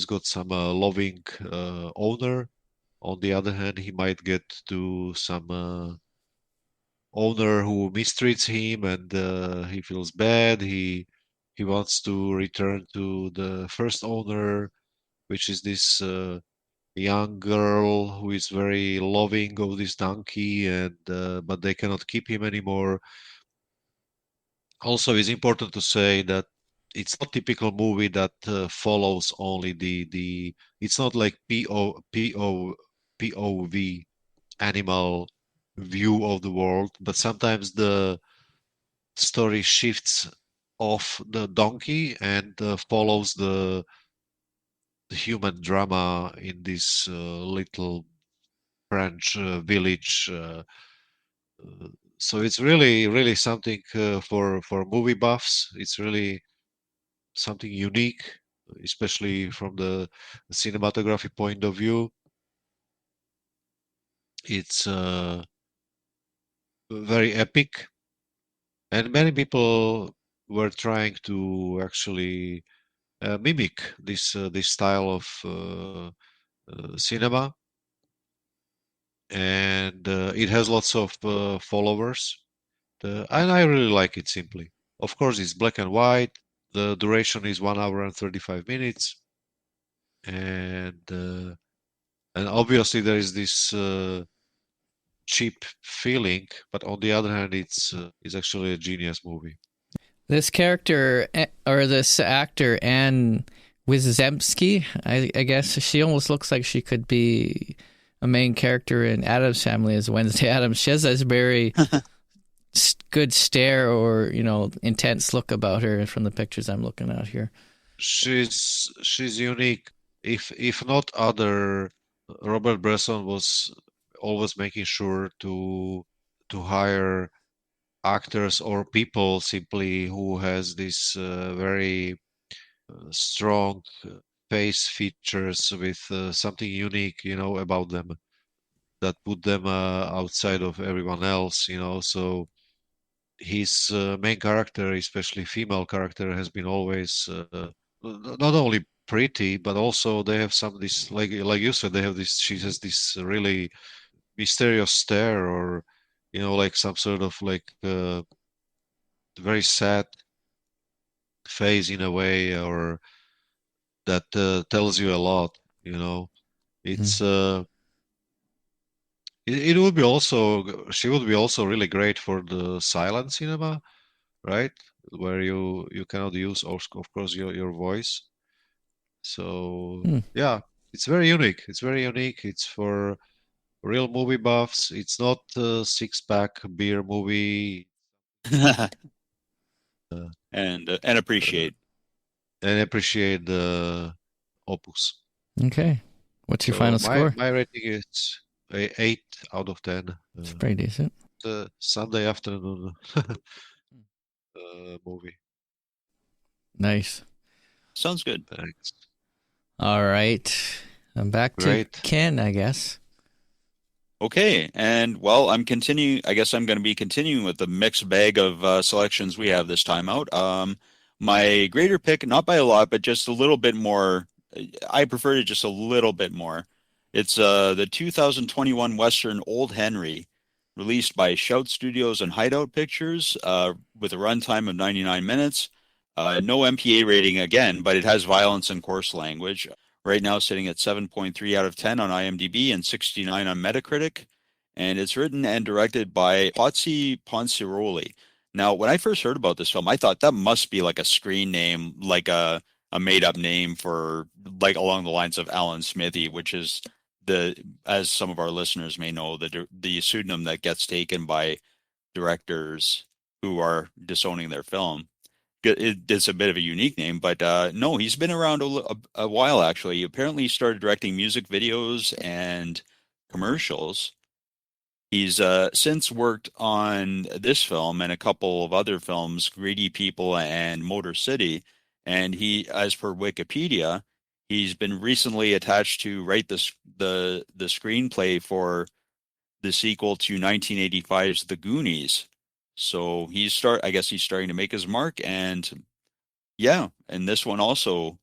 got some loving owner. On the other hand, he might get to some owner who mistreats him, and he feels bad. He wants to return to the first owner, which is this young girl who is very loving of this donkey, and but they cannot keep him anymore. Also, it's important to say that it's not typical movie that follows only the. It's not like POV animal view of the world, but sometimes the story shifts off the donkey and follows the human drama in this little French village. So it's really, really something for movie buffs. It's really something unique, especially from the cinematography point of view. It's very epic, and many people were trying to actually mimic this style of cinema, and it has lots of followers. And I really like it simply. Of course, it's black and white. The duration is 1 hour and 35 minutes, and obviously there is this cheap feeling, but on the other hand, it's actually a genius movie. This character or this actor, Anne Wizemski, I guess she almost looks like she could be a main character in Addams Family as Wednesday Addams. She has this very good stare or intense look about her from the pictures I'm looking at here. She's unique. If not other, Robert Bresson was always making sure to hire actors or people simply who has this very strong face features with something unique, about them that put them outside of everyone else, So his main character, especially female character, has been always not only pretty, but also they have some this like you said, they have this. She has this really mysterious stare, or like some sort of like very sad face in a way, or that tells you a lot. It's it would be also she would be also really great for the silent cinema, right? Where you cannot use, of course, your voice. So yeah, it's very unique. It's very unique. It's for real movie buffs. It's not a six-pack beer movie. and appreciate. And appreciate the opus. Okay. What's your So final score? my rating is 8 out of 10. It's pretty decent. The Sunday afternoon movie. Nice. Sounds good. Thanks. All right. I'm back to Ken, I guess. Okay, and well, I guess I'm going to be continuing with the mixed bag of selections we have this time out. My greater pick, not by a lot, but just a little bit more. I prefer it just a little bit more. It's the 2021 Western Old Henry, released by Shout Studios and Hideout Pictures, with a runtime of 99 minutes. No MPA rating again, but it has violence and coarse language. Right now sitting at 7.3 out of 10 on IMDb and 69 on Metacritic. And it's written and directed by Pozzi Ponsiroli. Now, when I first heard about this film, I thought that must be like a screen name, like a made-up name for, like, along the lines of Alan Smithy, which is as some of our listeners may know, the pseudonym that gets taken by directors who are disowning their film. It's a bit of a unique name, but no, he's been around a while, actually. Apparently, he started directing music videos and commercials. He's since worked on this film and a couple of other films, Greedy People and Motor City. And he, as per Wikipedia, he's been recently attached to write the screenplay for the sequel to 1985's The Goonies. So I guess he's starting to make his mark, and yeah, and this one also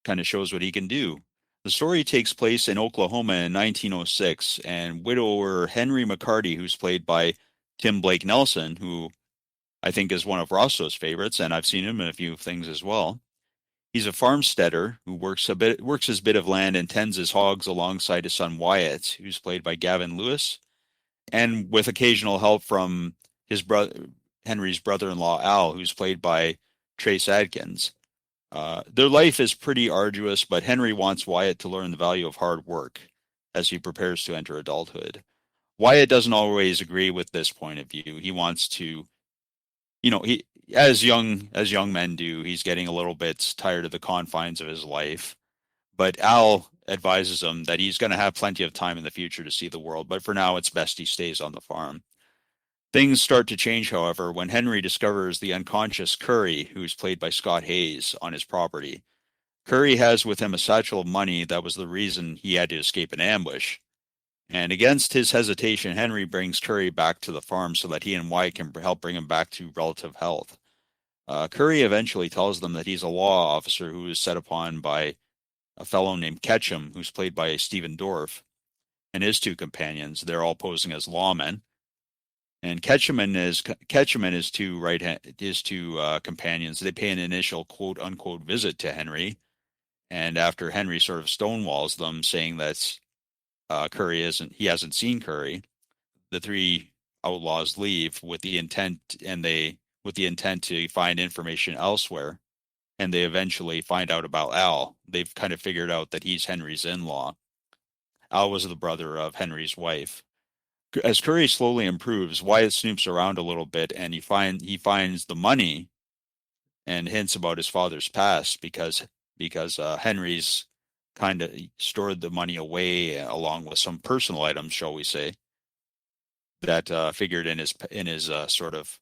kind of shows what he can do. The story takes place in Oklahoma in 1906, and widower Henry McCarty, who's played by Tim Blake Nelson, who I think is one of Rosto's favorites, and I've seen him in a few things as well. He's a farmsteader who works his bit of land and tends his hogs alongside his son Wyatt, who's played by Gavin Lewis, and with occasional help from his brother Henry's brother-in-law Al, who's played by Trace Adkins. Their life is pretty arduous, but Henry wants Wyatt to learn the value of hard work as he prepares to enter adulthood. Wyatt doesn't always agree with this point of view. He wants to, he as young men do, he's getting a little bit tired of the confines of his life. But Al advises him that he's going to have plenty of time in the future to see the world, but for now it's best he stays on the farm. Things start to change, however, when Henry discovers the unconscious Curry, who's played by Scott Hayes, on his property. Curry has with him a satchel of money that was the reason he had to escape an ambush. And against his hesitation, Henry brings Curry back to the farm so that he and Wyatt can help bring him back to relative health. Curry eventually tells them that he's a law officer who is set upon by a fellow named Ketchum, who's played by Stephen Dorff, and his two companions. They're all posing as lawmen. And Ketchum and his two companions, they pay an initial quote unquote visit to Henry, and after Henry sort of stonewalls them, saying that he hasn't seen Curry, the three outlaws leave with the intent to find information elsewhere, and they eventually find out about Al. They've kind of figured out that he's Henry's in-law. Al was the brother of Henry's wife. As Curry slowly improves, Wyatt snoops around a little bit, and he finds the money and hints about his father's past because Henry's kind of stored the money away along with some personal items, shall we say, that figured in his sort of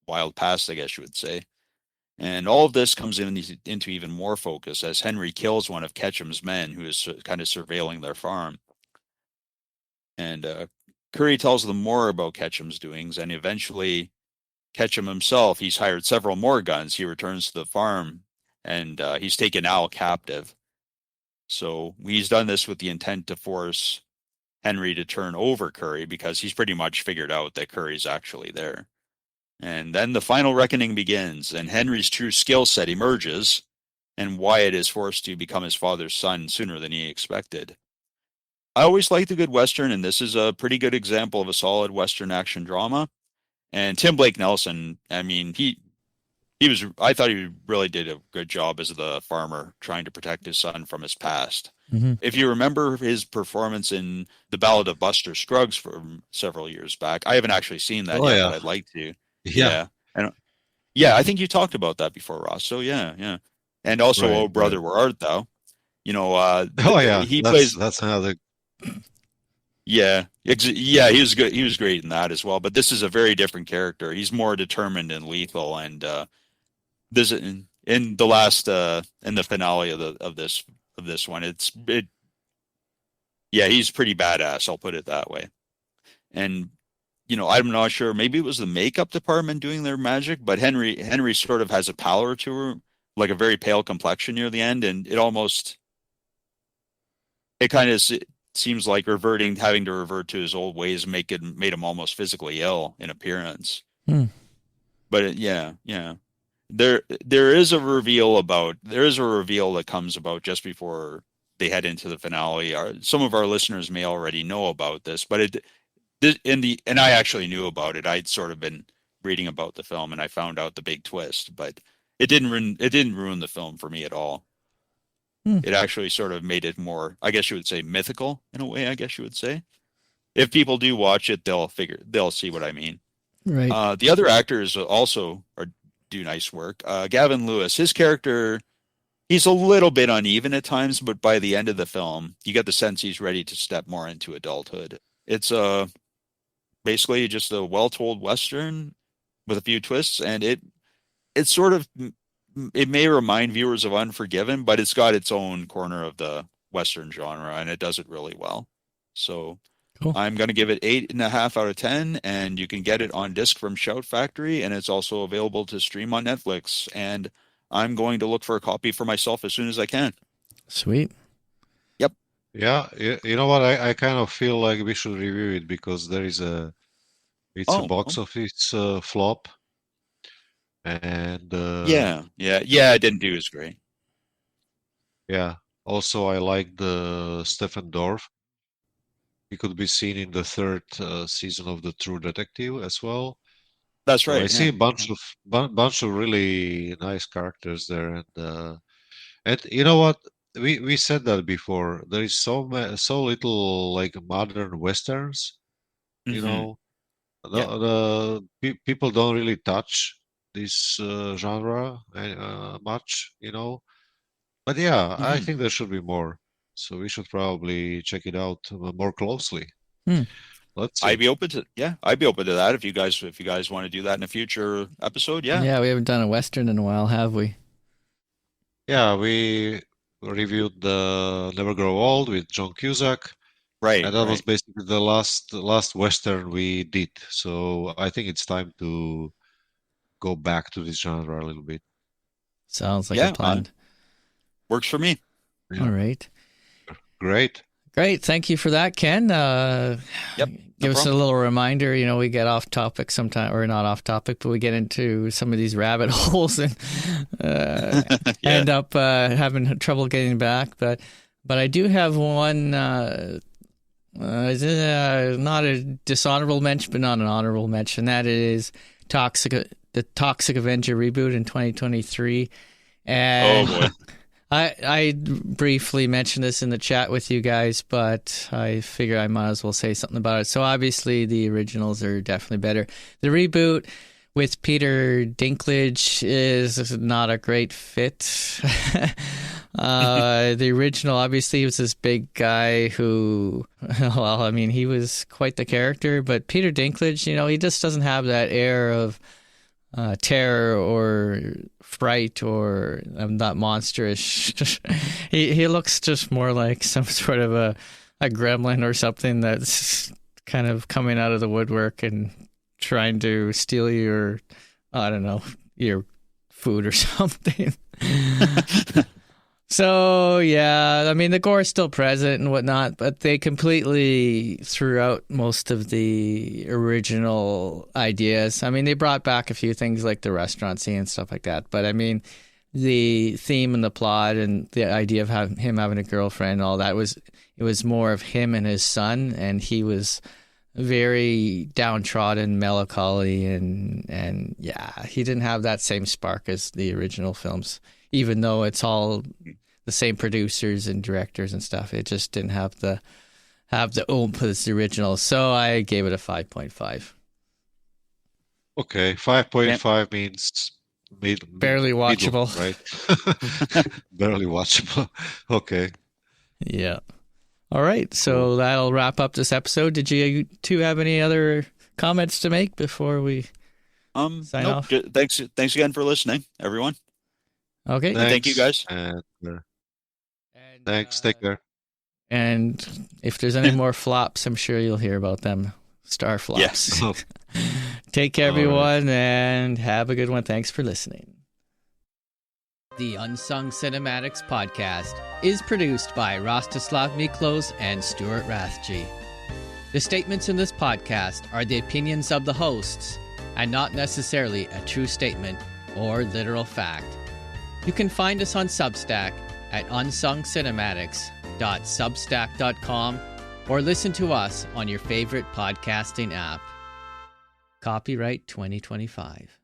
wild past, I guess you would say. And all of this comes into even more focus as Henry kills one of Ketchum's men, who is kind of surveilling their farm. And Curry tells them more about Ketchum's doings, and eventually Ketchum himself, he's hired several more guns. He returns to the farm, and he's taken Al captive. So he's done this with the intent to force Henry to turn over Curry, because he's pretty much figured out that Curry's actually there. And then the final reckoning begins, and Henry's true skill set emerges, and Wyatt is forced to become his father's son sooner than he expected. I always liked the good Western, and this is a pretty good example of a solid Western action drama. And Tim Blake Nelson, I mean, I thought he really did a good job as the farmer trying to protect his son from his past. Mm-hmm. If you remember his performance in The Ballad of Buster Scruggs from several years back, I haven't actually seen that yet, but I'd like to. Yeah. And I think you talked about that before, Ross. So yeah. And also, Right, Oh Brother, right. Where Art Thou? Oh yeah, he plays. that's another. Yeah, he was good. He was great in that as well. But this is a very different character. He's more determined and lethal. And this in the last in the finale of this one, he's pretty badass. I'll put it that way. And I'm not sure. Maybe it was the makeup department doing their magic, but Henry sort of has a pallor to her, like a very pale complexion near the end, and it kind of seems like having to revert to his old ways made him almost physically ill in appearance. Hmm. But yeah. there is a reveal that comes about just before they head into the finale. Some of our listeners may already know about this, but and I actually knew about it. I'd sort of been reading about the film and I found out the big twist, but it didn't ruin the film for me at all. It actually sort of made it more, I guess you would say, mythical in a way, I guess you would say. If people do watch it, they'll see what I mean. Right. The other actors also do nice work. Gavin Lewis, his character, he's a little bit uneven at times, but by the end of the film, you get the sense he's ready to step more into adulthood. It's basically just a well-told Western with a few twists, and it's sort of, it may remind viewers of Unforgiven, but it's got its own corner of the Western genre, and it does it really well. So Cool. I'm going to give it 8.5 out of 10, and you can get it on disc from Shout Factory, and it's also available to stream on Netflix. And I'm going to look for a copy for myself as soon as I can. Sweet. Yep. Yeah, you know what? I kind of feel like we should review it because it's a box office flop. And yeah, it didn't do as great. Yeah. Also, I like the Stephen Dorff. He could be seen in the third season of The True Detective as well. That's So right. I see a bunch of really nice characters there, and you know what? We said that before. There is so little like modern westerns. You know, people don't really touch this genre much. You know, but yeah, I think there should be more. So we should probably check it out more closely. Let's see. I'd be open to that if you guys want to do that in a future episode. Yeah. Yeah, we haven't done a Western in a while, have we? Yeah, we reviewed the Never Grow Old with John Cusack. Right. And that was basically the last Western we did. So I think it's time to go back to this genre a little bit. Sounds like a plan. Works for me. Yeah. All right. Great. Thank you for that, Ken. Give us a little reminder. You know, we get off topic sometimes, or not off topic, but we get into some of these rabbit holes and end up having trouble getting back. But I do have one, not a dishonorable mention, but not an honorable mention. That is the Toxic Avenger reboot in 2023. And oh boy. I briefly mentioned this in the chat with you guys, but I figure I might as well say something about it. So obviously the originals are definitely better. The reboot with Peter Dinklage is not a great fit. The original, obviously, he was this big guy who, well, I mean, he was quite the character, but Peter Dinklage, you know, he just doesn't have that air of terror or fright or that monstrous. he looks just more like some sort of a gremlin or something that's kind of coming out of the woodwork and trying to steal your, I don't know, your food or something. So, yeah, I mean, the gore is still present and whatnot, but they completely threw out most of the original ideas. I mean, they brought back a few things like the restaurant scene and stuff like that. But, I mean, the theme and the plot and the idea of him having a girlfriend and all that, it was more of him and his son, and he was very downtrodden, melancholy, and yeah, he didn't have that same spark as the original films. Even though it's all the same producers and directors and stuff, it just didn't have the oomph as the original. So I gave it a 5.5. Okay, 5.5 means barely watchable, middle, right? Barely watchable. Okay. Yeah. All right. So that'll wrap up this episode. Did you two have any other comments to make before we sign off? Thanks again for listening, everyone. Okay. Thank you, guys. And thanks. Take care. And if there's any more flops, I'm sure you'll hear about them. Star flops. Yes. Take care, everyone, and have a good one. Thanks for listening. The Unsung Cinematics podcast is produced by Rostislav Miklos and Stewart Rips. The statements in this podcast are the opinions of the hosts and not necessarily a true statement or literal fact. You can find us on Substack at unsungcinematics.substack.com or listen to us on your favorite podcasting app. Copyright 2025.